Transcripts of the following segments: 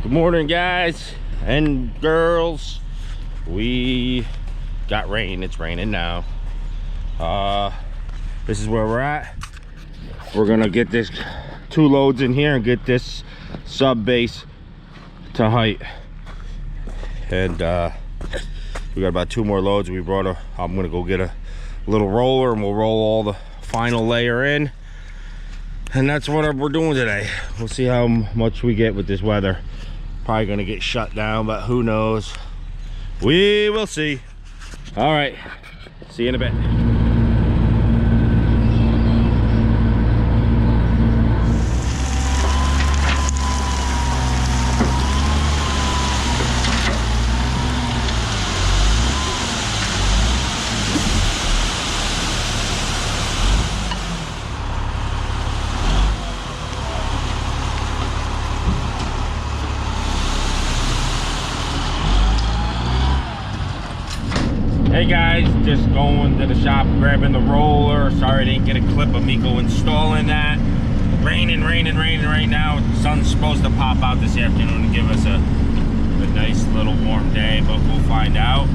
Good morning, guys and girls. We got rain. It's raining now. This is where we're at. We're gonna get this 2 loads in here and get this sub base to height. And we got about 2 more loads. We brought I'm gonna go get a little roller and we'll roll all the final layer in. And that's what we're doing today. We'll see how much we get with this weather. Probably gonna get shut down, but who knows? We will see. All right, see you in a bit. Hey guys, just going to the shop, grabbing the roller. Sorry I didn't get a clip of Miko installing that. Raining right now. The sun's supposed to pop out this afternoon and give us a nice little warm day, but we'll find out.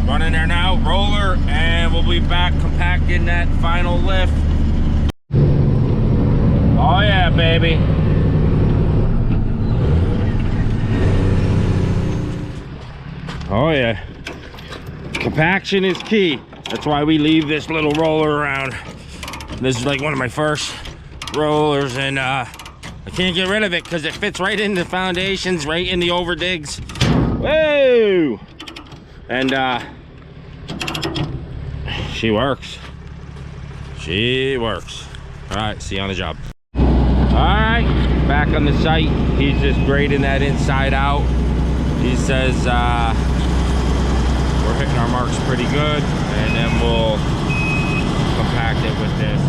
Running there now, roller, and we'll be back compacting that final lift. Oh yeah, baby. Oh yeah. Compaction is key. That's why we leave this little roller around. This is like one of my first rollers, and I can't get rid of it because it fits right in the foundations, right in the overdigs. Whoa! And she works. She works. All right, see you on the job. All right, back on the site. He's just grading that inside out. He says we're hitting our marks pretty good, and then we'll compact it with this.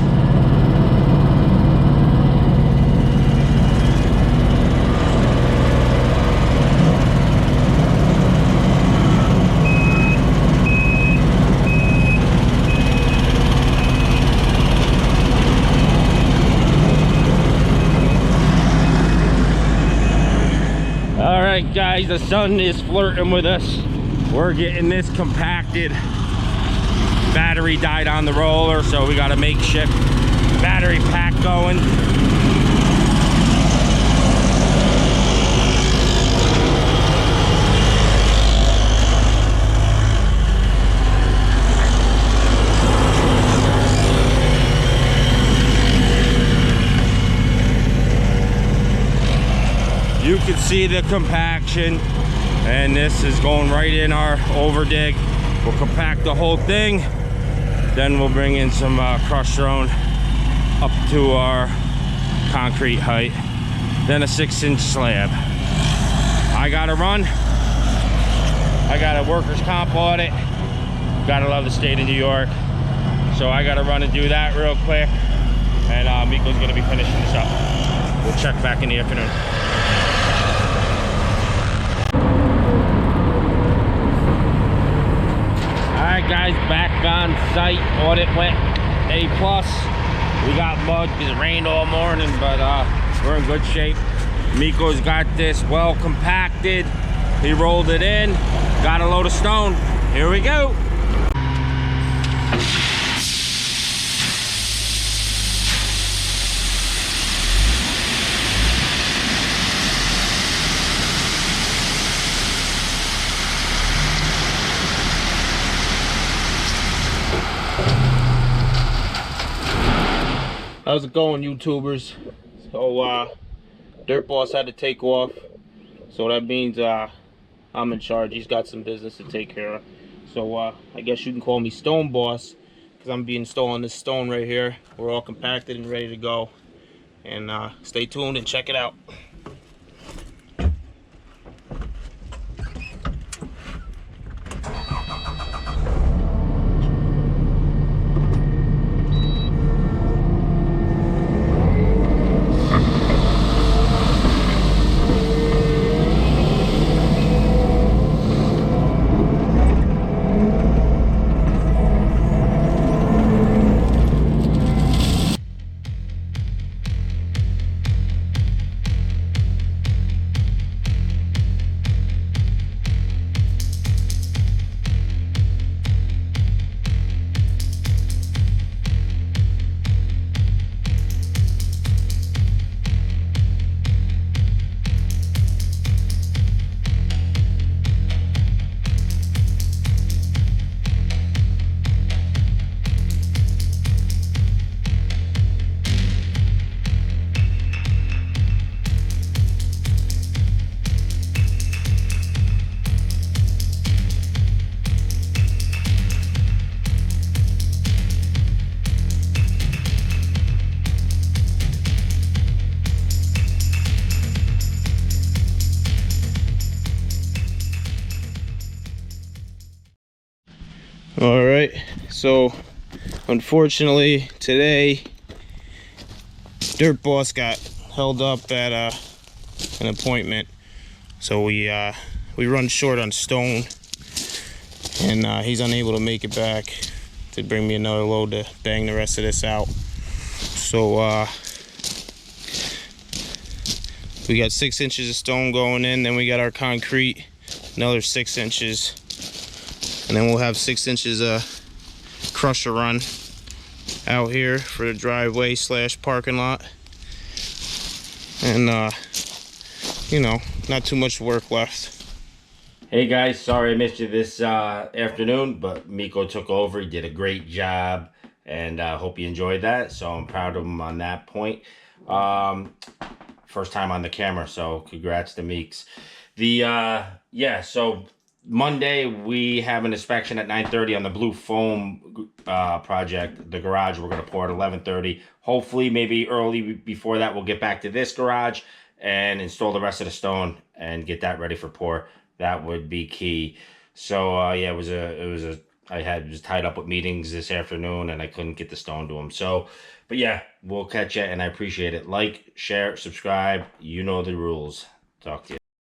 All right, guys, the sun is flirting with us. We're getting this compacted. Battery died on the roller, so we got a makeshift battery pack going. You can see the compaction. And this is going right in our overdig. We'll compact the whole thing. Then we'll bring in some crush stone up to our concrete height. Then a 6-inch slab. I gotta run. I got a workers' comp audit. Gotta love the state of New York. So I gotta run and do that real quick. And Miko's gonna be finishing this up. We'll check back in the afternoon. Alright guys, back on site. Audit went A+. We got mud because it rained all morning, but we're in good shape. Miko's got this well compacted. He rolled it in, got a load of stone. Here we go. How's it going, YouTubers? So Dirt Boss had to take off, so that means I'm in charge. He's got some business to take care of, so I guess you can call me Stone Boss, because I'm be installing this stone right here. We're all compacted and ready to go, and stay tuned and check it out. All right, so unfortunately today Dirt Boss got held up at an appointment, so we run short on stone, and he's unable to make it back to bring me another load to bang the rest of this out. So we got 6 inches of stone going in, then we got our concrete, another 6 inches, and then we'll have 6 inches of crusher run out here for the driveway / parking lot. And you know, not too much work left. Hey guys, sorry I missed you this afternoon, but Miko took over. He did a great job, and I hope you enjoyed that. So I'm proud of him on that point. First time on the camera, so congrats to Meeks. Yeah, so Monday we have an inspection at 9:30 on the blue foam project, the garage. We're going to pour at 11:30. Hopefully maybe early before that we'll get back to this garage and install the rest of the stone and get that ready for pour. That would be key. So yeah, it was I was tied up with meetings this afternoon and I couldn't get the stone to him. So but yeah, we'll catch you, and I appreciate it. Like, share, subscribe, you know the rules. Talk to you.